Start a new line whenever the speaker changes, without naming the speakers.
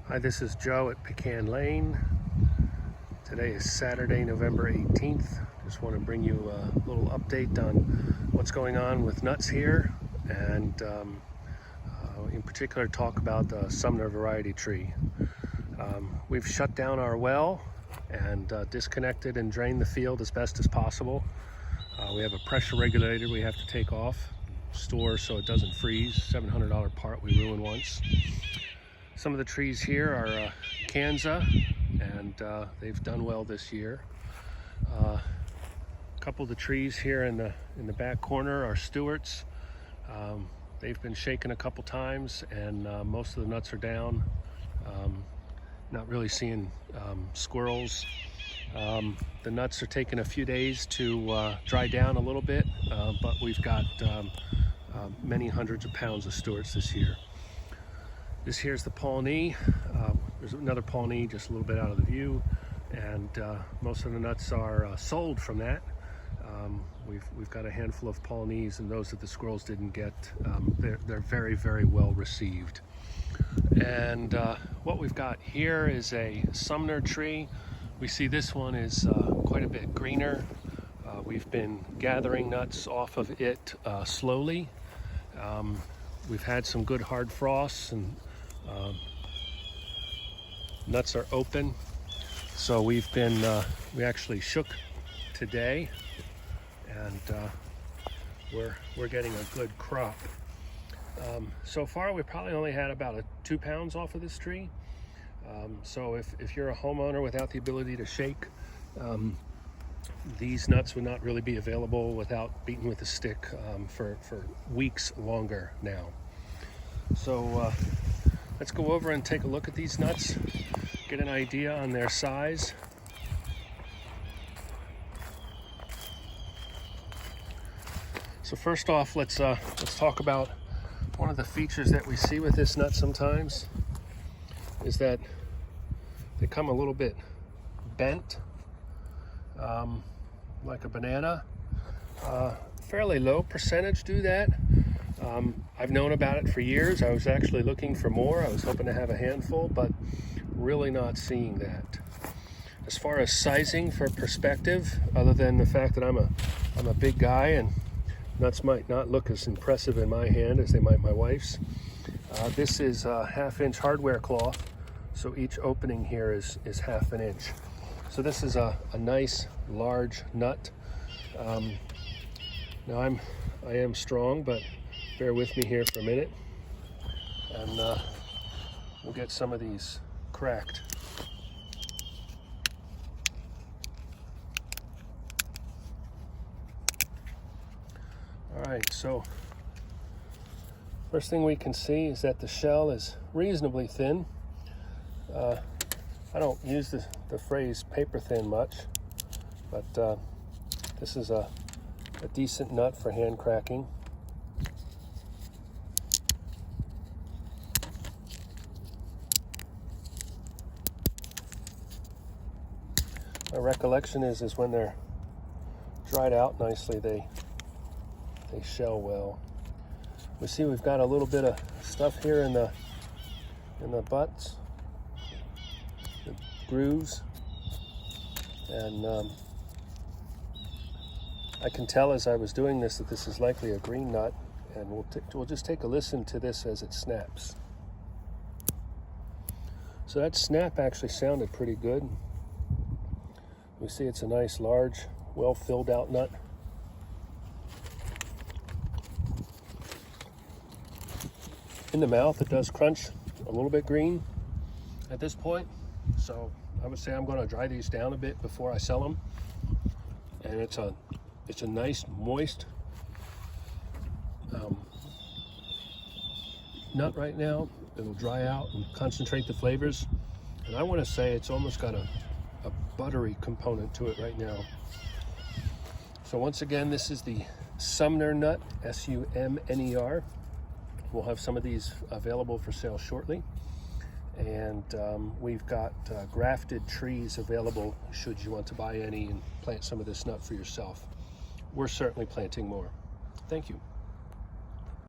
Hi, this is Joe at Pecan Lane. Today is Saturday, November 18th. Just want to bring you a little update on what's going on with nuts here, and in particular talk about the Sumner variety tree. We've shut down our well and disconnected and drained the field as best as possible. We have a pressure regulator we have to take off, store so it doesn't freeze. $700 part we ruined once. Some of the trees here are Kanza, and they've done well this year. A couple of the trees here in the back corner are Stewart's. They've been shaken a couple times, and most of the nuts are down. Not really seeing squirrels. The nuts are taking a few days to dry down a little bit, but we've got many hundreds of pounds of Stewart's this year. This here's the Pawnee. There's another Pawnee just a little bit out of the view, and most of the nuts are sold from that. We've got a handful of Pawnees, and those that the squirrels didn't get, they're very, very well received. And what we've got here is a Sumner tree. We see this one is quite a bit greener. We've been gathering nuts off of it slowly. We've had some good hard frosts, and nuts are open. So we actually shook today, and we're getting a good crop. So far we probably only had about 2 pounds off of this tree. So if you're a homeowner without the ability to shake, these nuts would not really be available without beating with a stick for weeks longer now. So let's go over and take a look at these nuts, get an idea on their size. So first off, let's talk about one of the features that we see with this nut sometimes is that they come a little bit bent, like a banana. Fairly low percentage do that. I've known about it for years. I was actually looking for more. I was hoping to have a handful, but really not seeing that. As far as sizing for perspective, other than the fact that I'm a big guy and nuts might not look as impressive in my hand as they might my wife's, this is a 1/2 inch hardware cloth, so each opening here is 1/2 inch. So this is a nice large nut. Now I am strong, but bear with me here for a minute, and we'll get some of these cracked. All right, so first thing we can see is that the shell is reasonably thin. I don't use the phrase paper thin much, but this is a decent nut for hand cracking. My recollection is when they're dried out nicely, they shell well. We see we've got a little bit of stuff here in the butts, the grooves, and I can tell as I was doing this that this is likely a green nut, and we'll just take a listen to this as it snaps. So that snap actually sounded pretty good. We see it's a nice, large, well filled out nut. In the mouth, it does crunch a little bit green at this point. So I would say I'm going to dry these down a bit before I sell them. And it's a nice, moist nut right now. It'll dry out and concentrate the flavors. And I want to say it's almost got a buttery component to it right now. So once again, this is the Sumner nut, S-U-M-N-E-R. We'll have some of these available for sale shortly. And we've got grafted trees available should you want to buy any and plant some of this nut for yourself. We're certainly planting more. Thank you.